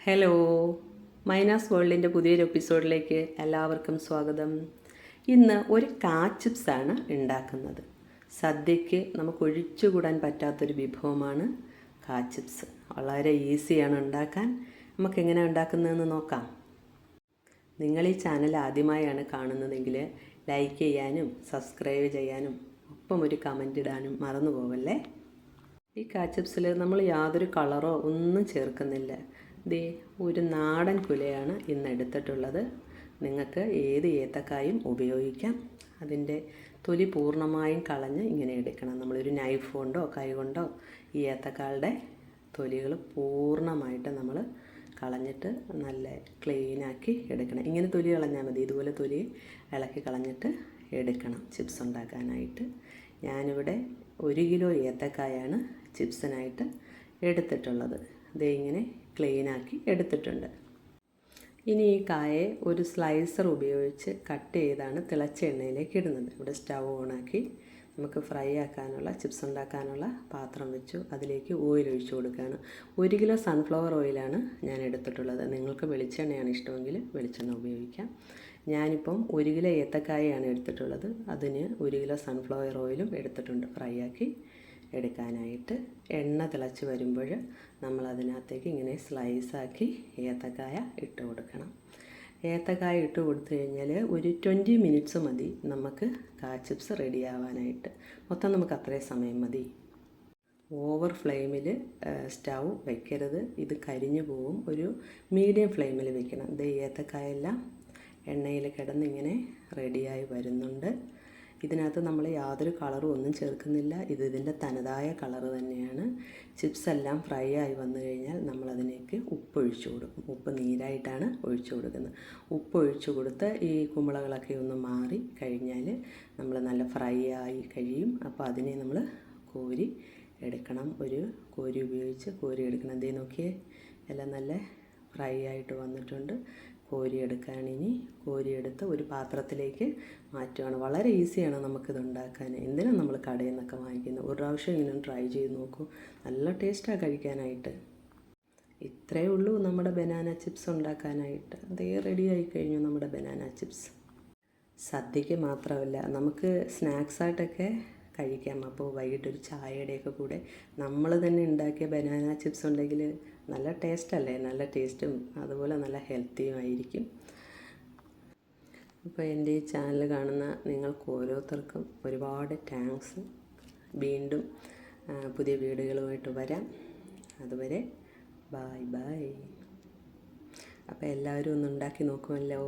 Hello, Mina's വേൾഡിൻ്റെ പുതിയൊരു എപ്പിസോഡിലേക്ക് എല്ലാവർക്കും സ്വാഗതം. ഇന്ന് ഒരു ചിപ്സാണ് ഉണ്ടാക്കുന്നത്. സദ്യയ്ക്ക് നമുക്ക് ഒഴിച്ചുകൂടാൻ പറ്റാത്തൊരു വിഭവമാണ് ചിപ്സ്. വളരെ ഈസിയാണ് ഉണ്ടാക്കാൻ. നമുക്കെങ്ങനെ ഉണ്ടാക്കുന്നതെന്ന് നോക്കാം. നിങ്ങൾ ഈ ചാനൽ ആദ്യമായാണ് കാണുന്നതെങ്കിൽ ലൈക്ക് ചെയ്യാനും സബ്സ്ക്രൈബ് ചെയ്യാനും ഒപ്പം ഒരു കമൻ്റ് ഇടാനും മറന്നു പോവല്ലേ. ഈ ചിപ്സിൽ നമ്മൾ യാതൊരു കളറോ ഒന്നും ചേർക്കുന്നില്ല. ദേ ഒരു നാടൻ കുലയാണ് ഇന്ന് എടുത്തിട്ടുള്ളത്. നിങ്ങൾക്ക് ഏത് ഏത്തക്കായും ഉപയോഗിക്കാം. അതിൻ്റെ തൊലി പൂർണ്ണമായും കളഞ്ഞ് ഇങ്ങനെ എടുക്കണം. നമ്മളൊരു നൈഫ് കൊണ്ടോ കൈ കൊണ്ടോ ഈ ഏത്തക്കാളുടെ തൊലികൾ പൂർണ്ണമായിട്ട് നമ്മൾ കളഞ്ഞിട്ട് നല്ല ക്ലീനാക്കി എടുക്കണം. ഇങ്ങനെ തൊലി കളഞ്ഞാൽ മതി. ഇതുപോലെ തൊലി ഇളക്കി കളഞ്ഞിട്ട് എടുക്കണം ചിപ്സ് ഉണ്ടാക്കാനായിട്ട്. ഞാനിവിടെ 1 കിലോ ഏത്തക്കായാണ് ചിപ്സിനായിട്ട് എടുത്തിട്ടുള്ളത്. ദേ ഇങ്ങനെ ക്ലീനാക്കി എടുത്തിട്ടുണ്ട്. ഇനി ഈ കായെ ഒരു സ്ലൈസർ ഉപയോഗിച്ച് കട്ട് ചെയ്താണ് തിളച്ച എണ്ണയിലേക്ക് ഇടുന്നത്. ഇവിടെ സ്റ്റൗ ഓണാക്കി നമുക്ക് ഫ്രൈ ആക്കാനുള്ള ചിപ്സ് ഉണ്ടാക്കാനുള്ള പാത്രം വെച്ചു. അതിലേക്ക് ഓയിൽ ഒഴിച്ചു കൊടുക്കുകയാണ്. 1 കിലോ സൺഫ്ലവർ ഓയിലാണ് ഞാൻ എടുത്തിട്ടുള്ളത്. നിങ്ങൾക്ക് വെളിച്ചെണ്ണയാണ് ഇഷ്ടമെങ്കിൽ വെളിച്ചെണ്ണ ഉപയോഗിക്കാം. ഞാനിപ്പം 1 കിലോ ഏത്തക്കായാണ് എടുത്തിട്ടുള്ളത്. അതിന് 1 കിലോ സൺഫ്ലവർ ഓയിലും എടുത്തിട്ടുണ്ട് ഫ്രൈ ആക്കി എടുക്കാനായിട്ട്. എണ്ണ തിളച്ച് വരുമ്പോൾ നമ്മൾ അതിനകത്തേക്ക് ഇങ്ങനെ സ്ലൈസാക്കി ഏത്തക്കായ ഇട്ട് കൊടുക്കണം. ഏത്തക്കായ ഇട്ട് കൊടുത്തു കഴിഞ്ഞാൽ ഒരു 20 മിനിറ്റ്സ് മതി നമുക്ക് ചിപ്സ് റെഡി ആവാനായിട്ട്. മൊത്തം നമുക്ക് അത്രയും സമയം മതി. ഓവർ ഫ്ലെയിമിൽ സ്റ്റൗ വയ്ക്കരുത്, ഇത് കരിഞ്ഞു പോവും. ഒരു മീഡിയം ഫ്ലെയിമിൽ വെക്കണം. ഇത് ഏത്തക്കായെല്ലാം എണ്ണയിൽ കിടന്ന് ഇങ്ങനെ റെഡിയായി വരുന്നുണ്ട്. ഇതിനകത്ത് നമ്മൾ യാതൊരു കളറും ഒന്നും ചേർക്കുന്നില്ല. ഇതിൻ്റെ തനതായ കളറ് തന്നെയാണ്. ചിപ്സ് എല്ലാം ഫ്രൈ ആയി വന്നു കഴിഞ്ഞാൽ നമ്മളതിലേക്ക് ഉപ്പ് ഒഴിച്ചു കൊടുക്കും. ഉപ്പ് നീരായിട്ടാണ് ഒഴിച്ചു കൊടുക്കുന്നത്. ഉപ്പ് ഒഴിച്ചു കൊടുത്ത് ഈ കുമ്പളകളൊക്കെ ഒന്ന് മാറി കഴിഞ്ഞാൽ നമ്മൾ നല്ല ഫ്രൈ ആയി കഴിയും. അപ്പോൾ അതിനെ നമ്മൾ കോരി എടുക്കണം. ഒരു കോരി ഉപയോഗിച്ച് കോരി എടുക്കണം. ദേ നോക്കിയേ, എല്ലാം നല്ല ഫ്രൈ ആയിട്ട് വന്നിട്ടുണ്ട്. കോരിയെടുക്കാനിനി കോരിയെടുത്ത് ഒരു പാത്രത്തിലേക്ക് മാറ്റുകയാണ്. വളരെ ഈസിയാണ് നമുക്കിത് ഉണ്ടാക്കാൻ. എന്തിനാണ് നമ്മൾ കടയിൽ നിന്നൊക്കെ വാങ്ങിക്കുന്നത്? ഒരു പ്രാവശ്യം ഇങ്ങനെ ട്രൈ ചെയ്ത് നോക്കൂ. നല്ല ടേസ്റ്റാണ് കഴിക്കാനായിട്ട്. ഇത്രയേ ഉള്ളൂ നമ്മുടെ ബനാന ചിപ്സ് ഉണ്ടാക്കാനായിട്ട്. അതേ റെഡി ആയി കഴിഞ്ഞു നമ്മുടെ ബനാന ചിപ്സ്. സദ്യയ്ക്ക് മാത്രമല്ല, നമുക്ക് സ്നാക്സായിട്ടൊക്കെ കഴിക്കാം. അപ്പോൾ വൈകിട്ടൊരു ചായയുടെയൊക്കെ കൂടെ നമ്മൾ തന്നെ ഉണ്ടാക്കിയ ബനാന ചിപ്സ് ഉണ്ടെങ്കിൽ നല്ല ടേസ്റ്റല്ലേ. നല്ല ടേസ്റ്റും അതുപോലെ നല്ല ഹെൽത്തിയും ആയിരിക്കും. അപ്പോൾ എൻ്റെ ഈ ചാനൽ കാണുന്ന നിങ്ങൾക്ക് ഓരോരുത്തർക്കും ഒരുപാട് താങ്ക്സ്. വീണ്ടും പുതിയ വീഡിയോകളുമായിട്ട് വരാം. അതുവരെ ബൈ ബൈ. അപ്പോൾ എല്ലാവരും ഒന്ന് ഉണ്ടാക്കി നോക്കുമല്ലോ.